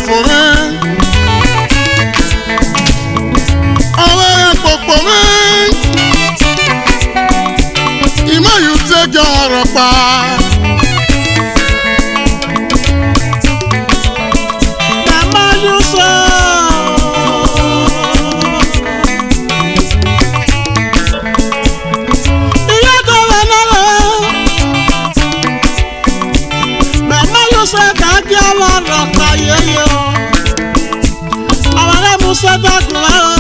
fòrè. Ọ̀rẹ́ rẹ̀ pọ̀pọ̀ rẹ̀. Ìmọ̀ yóò tẹ́jọ́ ọ̀rọ̀ pa. Màmá yóò sọ. Ìyá tó wà lọ́wọ́. Màmá yóò sọ kàkí àwọn ọ̀rọ̀ pa yẹ́yẹ́ o. Àwọn ọ̀rẹ́ mú sọ́dọ̀ dùn wá o.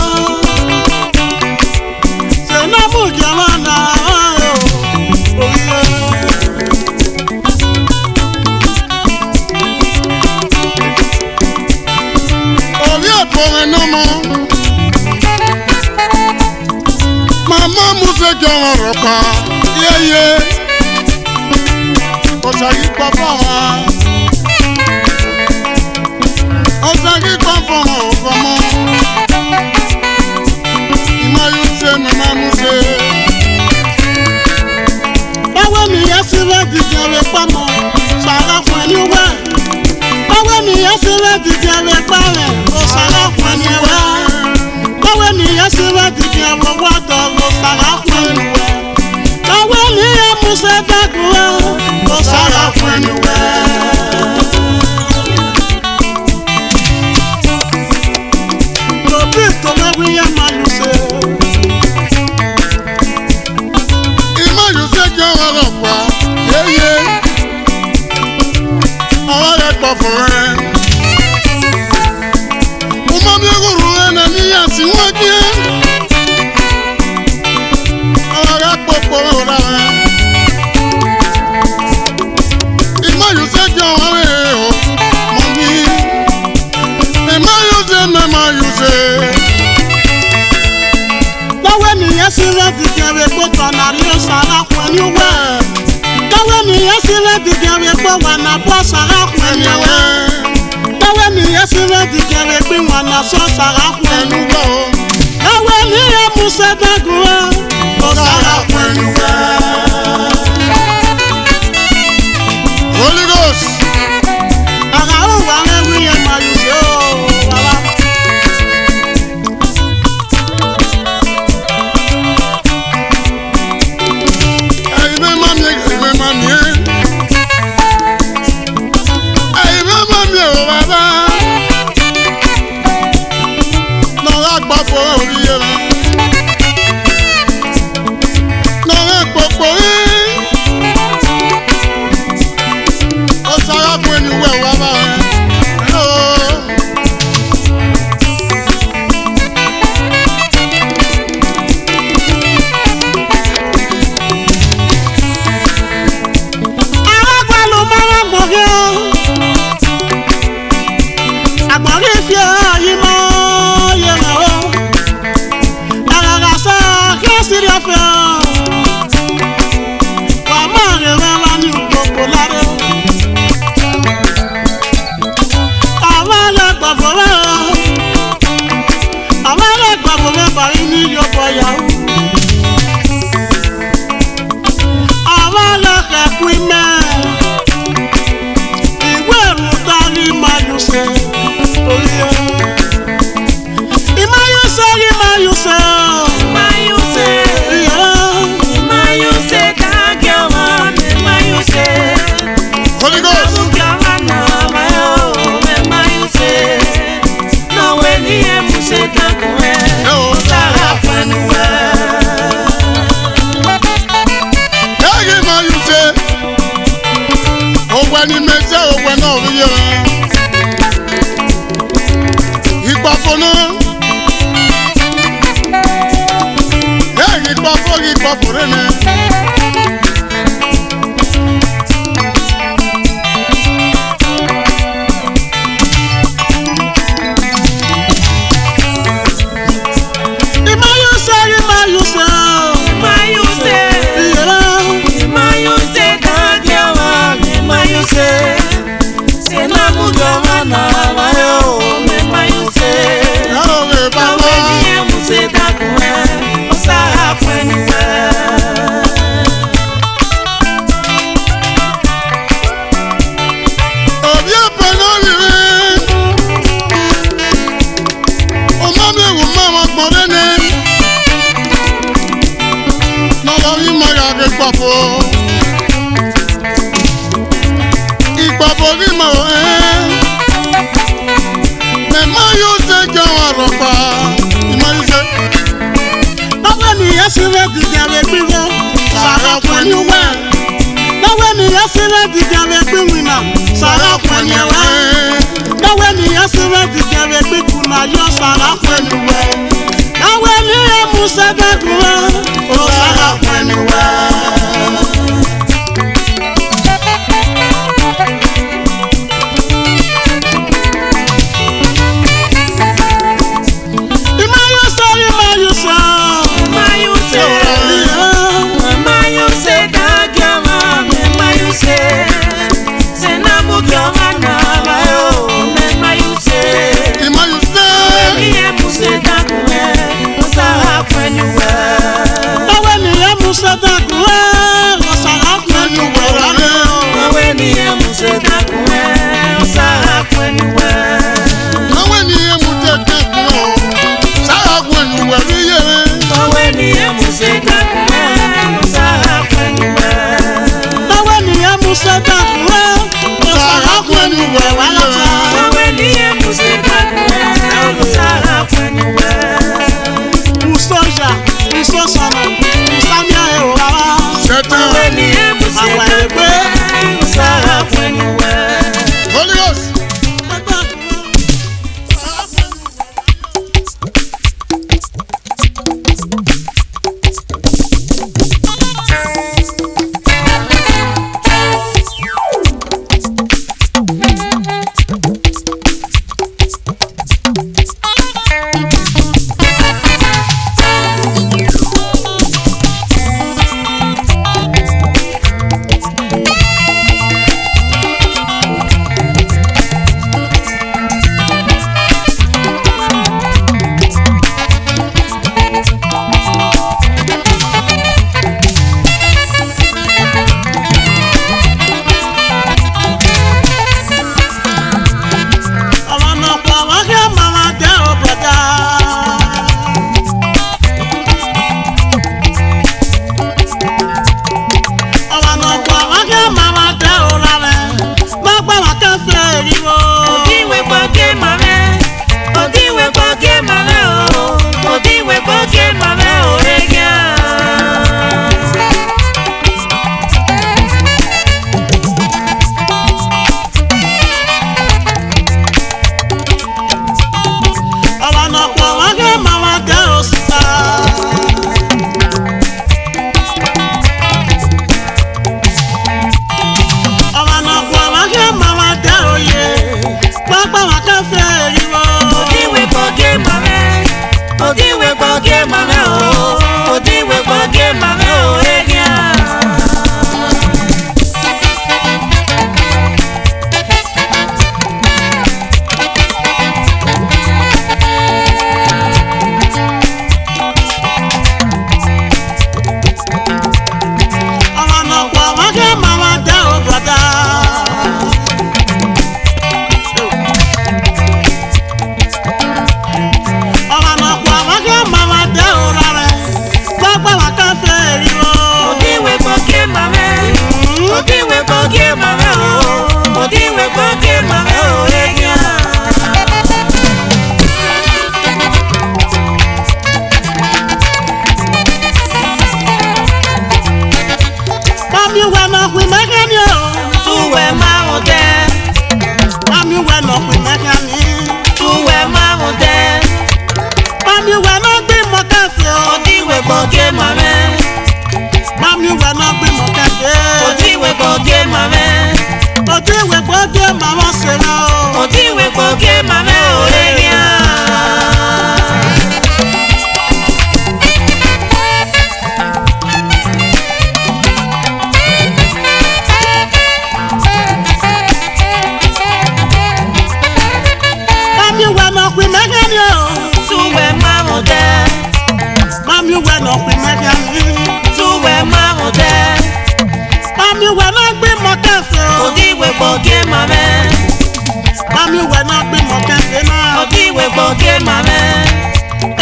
Ṣé náà mú ìjọba náà wá o? Orí ẹ̀pọ̀ rẹ̀ náà mọ́. Màmá mú sẹ́jọ́ ọ̀rọ̀ pa yẹ́yẹ́. Ọ̀sàgì pa fún wa. Ọ̀sàgì pa fún wa ò fọmọ. Ìmọ̀ yóò ṣe màmá mú ṣe. Báwo ni ìyá sí rẹ̀ dìde rẹ̀ pamọ́? Sàrà fún ẹni wá. Báwo ni ìyá sí rẹ̀ dìde rẹ̀ parẹ̀? Ó sàrà fún ẹni wá. Báwo ni ìyá sí rẹ̀ dìde rẹ̀ wọ́dọ̀? Ó sàrà fún ẹni wá. Báwo ni ìyá mú ṣe dẹ́kun? Ó sàrà fún ẹni wá. Òbí tó bá wí yá máa lù ṣe. Ìmọ̀ yóò ṣẹ́jọ́ ọ̀rọ̀ pa yéyé. Ọ̀rọ̀ rẹ̀ pọ̀ fún rẹ̀. Mo máa bí egúrú rẹ̀ nà níyà sí wọ́n kí ẹ́. Ọ̀rọ̀ rẹ̀ pọ̀ pọ̀ rà rẹ̀. Ìmọ̀ yóò ṣẹ́jọ́ ọ̀rọ̀ rẹ̀ o. Mo ní. Ìmọ̀ yóò ṣe mẹ́mọ̀ yóò ṣe. Báwo ni ìyá sí rẹ̀ dìde rẹ̀ pé tọ̀nà rí ọ̀sàrà fún ẹni wá? Báwo ni ìyá sí rẹ̀ dìde rẹ̀ pé wà nà bọ́ sàrà fún ẹni wá? Báwo ni ìyá sí rẹ̀ dìde rẹ̀ pé wà nà sọ sàrà fún ẹni wá? Báwo ni ìyá mú ṣe dẹ́kun wá? Ó sàrà fún ẹni wá. Holy Ghost. Àrà ó wà rẹ̀ wí ẹ̀ máa yù sí o. Báwo ni ẹ mú ṣe dákun ẹ, ó sára fún ẹni wẹ́. ya ke papo. Ipapo ni mo me ma yo se jawaro pa. Ima ise. Báwo ni ẹ ṣe lè dìjà rẹ̀ gbígbó? Sàrà fún ẹni wá. Báwo ni ẹ ṣe lè dìjà rẹ̀ gbígbìnà? Sàrà fún ẹni wá. Báwo ni ẹ ṣe lè dìjà rẹ̀ gbígbìnà? Yọ sàrà fún ẹni wá. Báwo ni ẹ mú sẹ́dẹ̀kùn wá? Ó sàrà fún ẹni wá.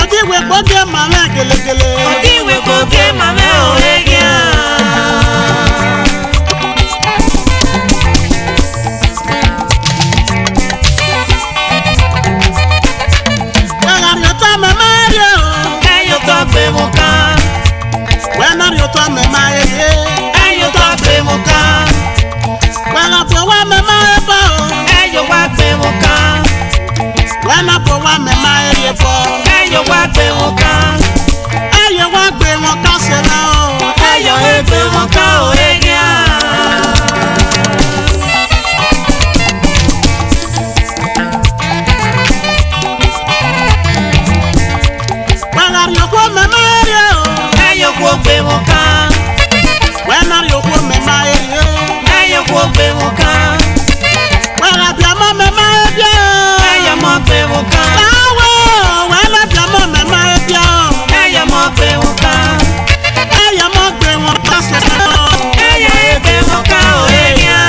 Odiwe boge mame gele gele. Odiwe boge mame oregia. wa mẹ́ma eye bọ́. Ẹyọ wá gbé wọn ká. Ẹyẹ wá gbé wọn ká sẹ́lá o. Ẹyọ gbé wọn ká o ẹ̀yà. Wẹ́nà yòókù mẹ́ma eye o. Ẹyọ gbé wọn ká. Wẹ́nà yòókù mẹ́ma eye o. Ẹyọ gbé wọn ká. Wẹ́nà bíọ́mọ́ mẹ́ma eye o. Ẹyọ gbé wọn ká. Báwo wẹ́nà bíọ́mọ́ mẹ́ma eye o. Ẹyọ gbé wọn ká. Ẹyẹ mọ́ gbé wọn ká sẹ́lá o. Ẹyọ gbé wọn ká o ẹ̀yà.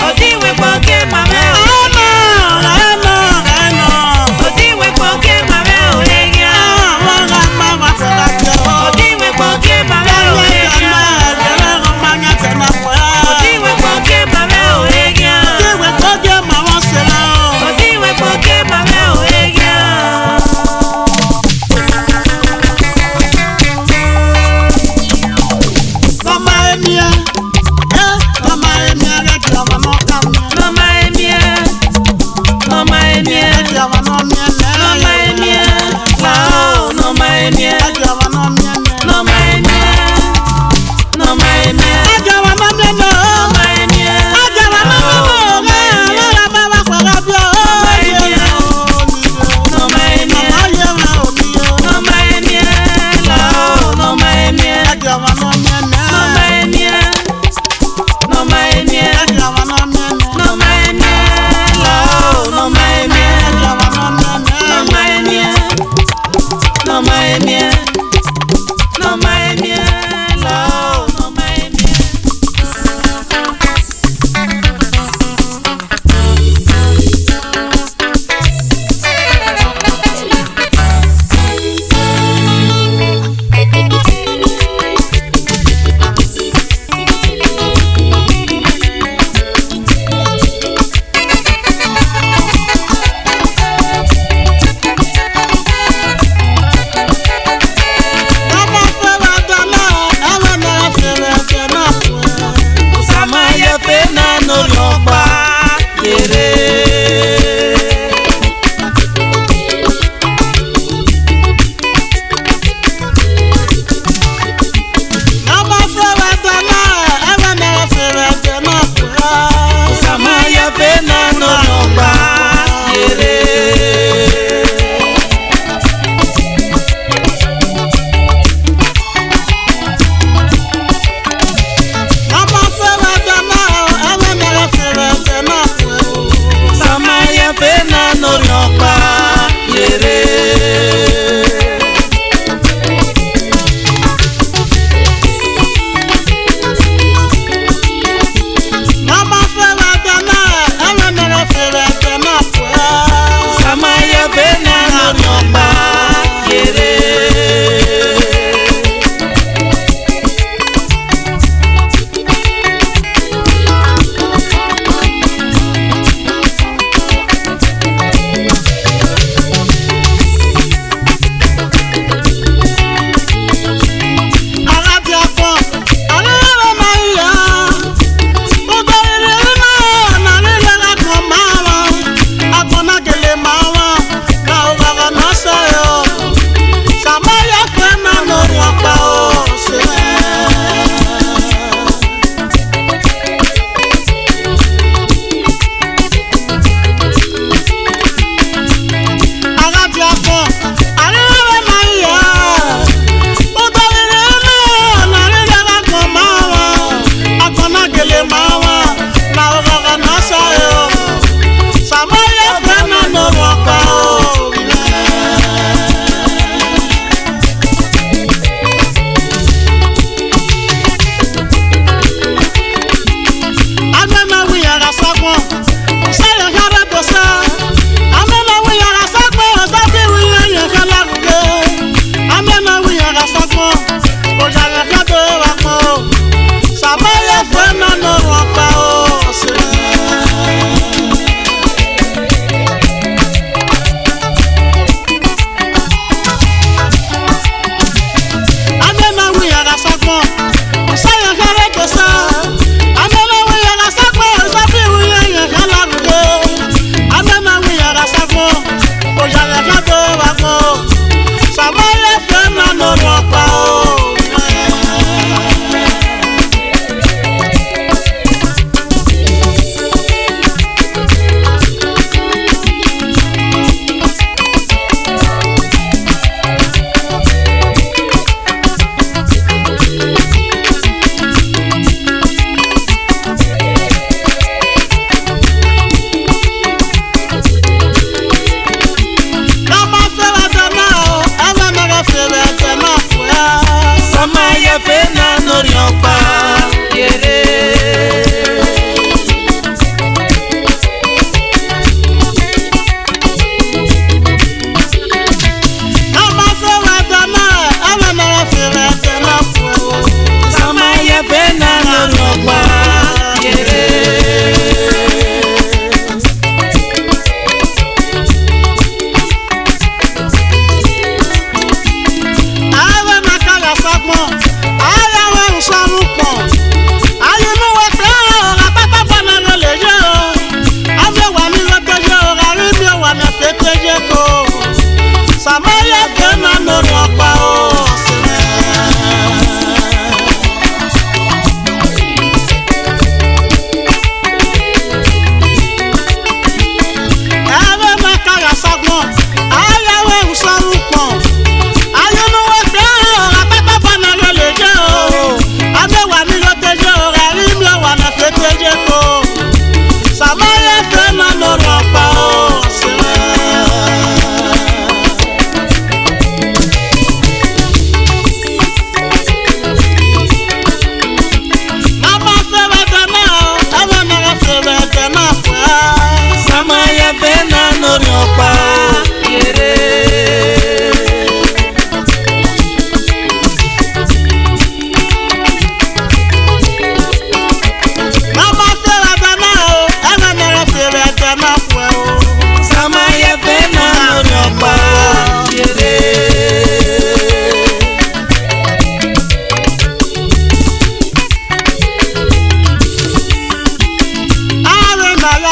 Odiwe gbọ́gẹ́ màmá.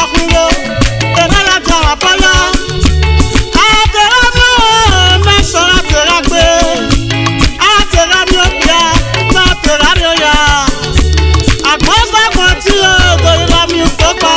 yakulo era ya jawa paya atera mi na sora tera gbe atera mi opia na tera mi ya agbosa kan ti o do ira mi to pa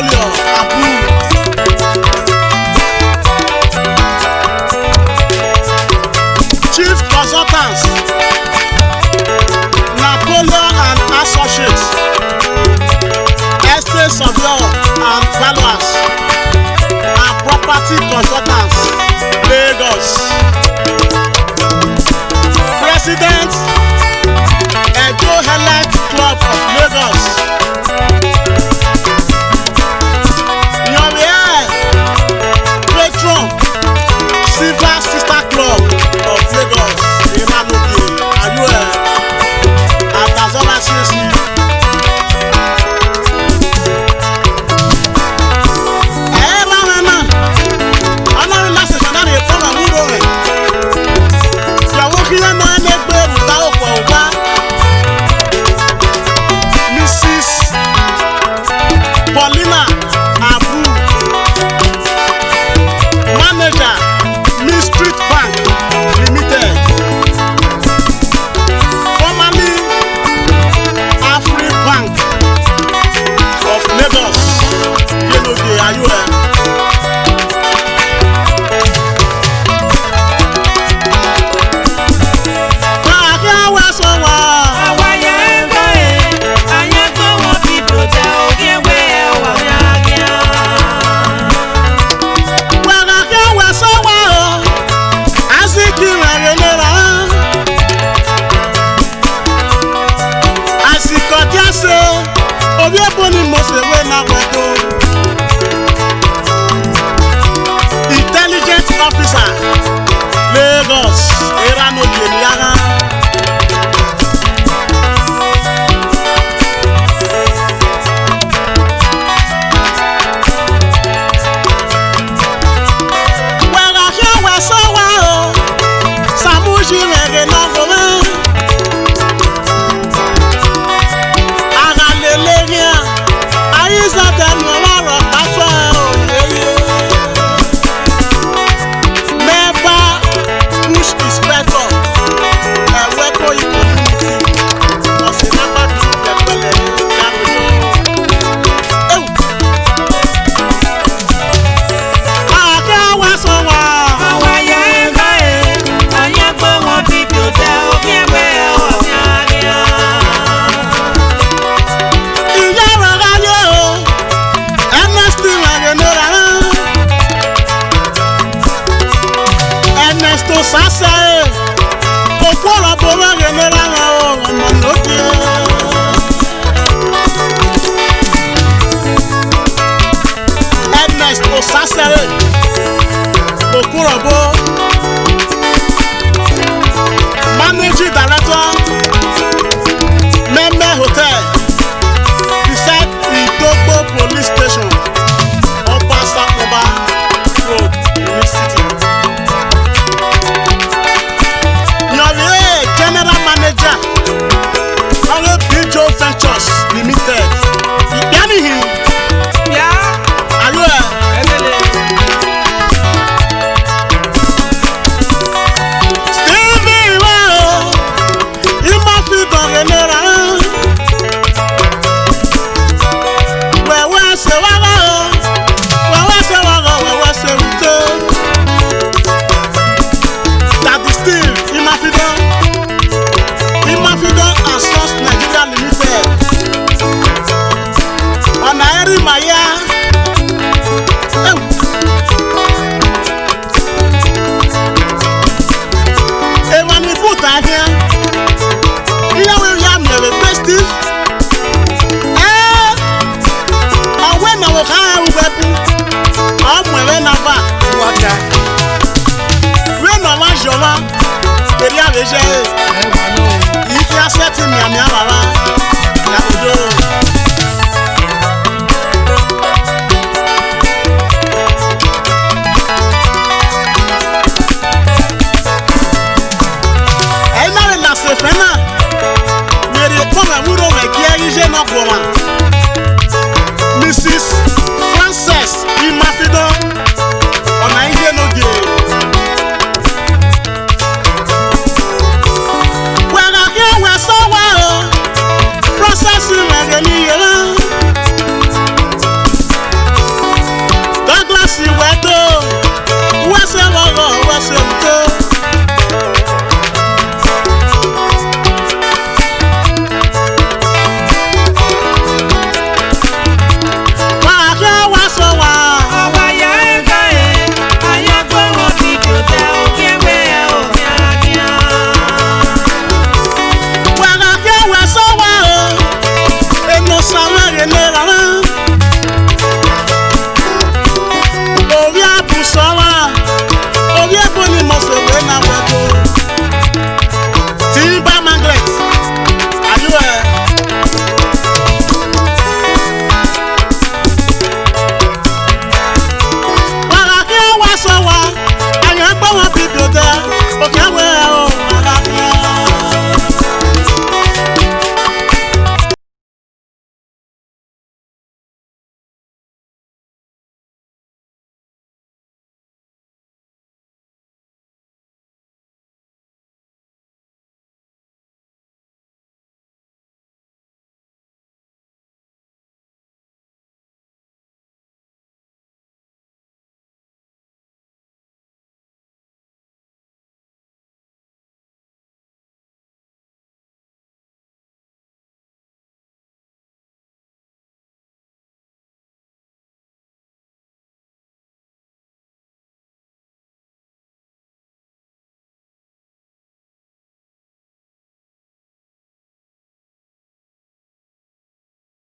Portfolio Abu. Chief Consultants Napoleon and Associates, Estate Surveyor and Valuers and Property Consultants, Lagos. President Edo Elite Club of Lagos. Yomiye Patron Silver Sister Club of Lagos. Emanobi Ayue Atazola CAC. Paulina Abu, Manager, Miss Street Bank Limited, formerly Afri Bank of Lagos. Yenoge Ayue. Obi eboni mose we na wedo. Intelligence Officer Lagos Erano Bieniara. Wera here we so wa o. Samuji rege na gome. Sasa Okora Bora General Monoke Ernest Osasere Okora Bo Managing Director Membe Hotel beside Idogbo Police Station Obasa Oba Road in City. General Manager Hello Bijo Ventures Limited. Yami him. Yeah. Are you Stevie Wow. You must be going around. Where say wago? Where say wago? Where say uto? That is still in my video. Imafidon and Sons Nigeria Limited. Onaeri Maya. Ewan we put out here. Here we are, me festive. When I walk out, I'm wearing a bag. When I want your man, very average. Iki aseti miami alala na udo. Ena na sefena. Meri koma muro me kieri je na koma. Mrs.